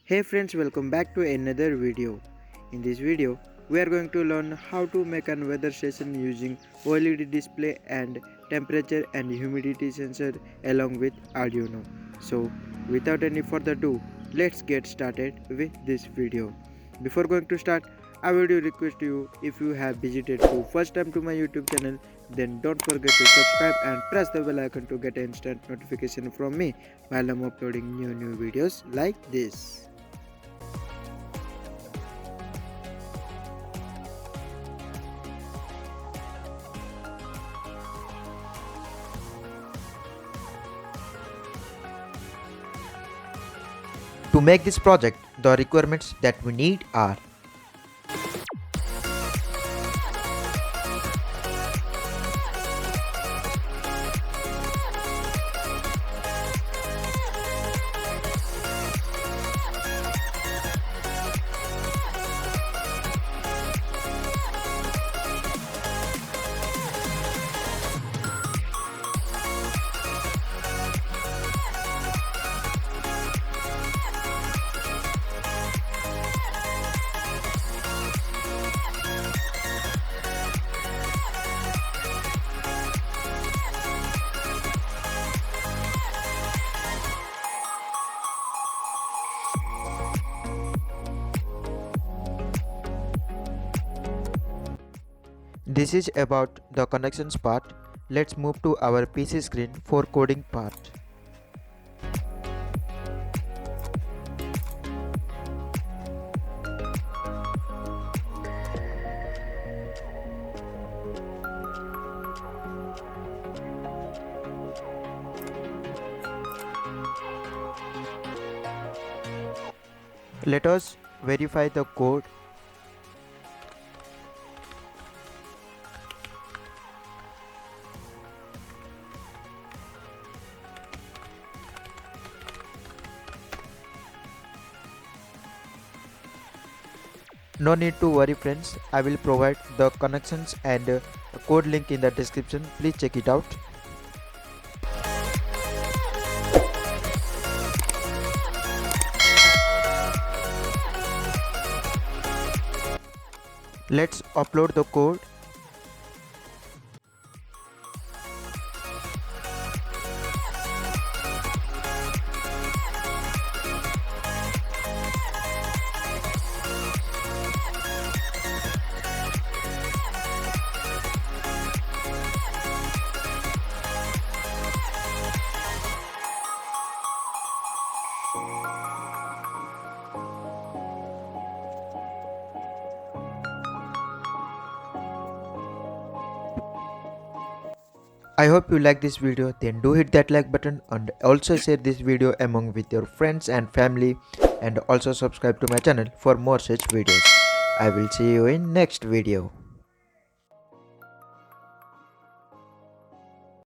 Hey friends, welcome back to another video. In this video, we are going to learn how to make an weather station using OLED display and temperature and humidity sensor along with Arduino. So, without any further ado, let's get started with this video. Before going to start, I would request you, if you have visited to first time to my YouTube channel, then don't forget to subscribe and press the bell icon to get instant notification from me while I'm uploading new videos like this. To make this project, the requirements that we need are This is about the connections part. Let's move to our PC screen for coding part. Let us verify the code. No need to worry friends, I will provide the connections and code link in the description. Please check it out. Let's upload the code. I hope you like this video, then do hit that like button and also share this video among with your friends and family, and also subscribe to my channel for more such videos. I will see you in next video.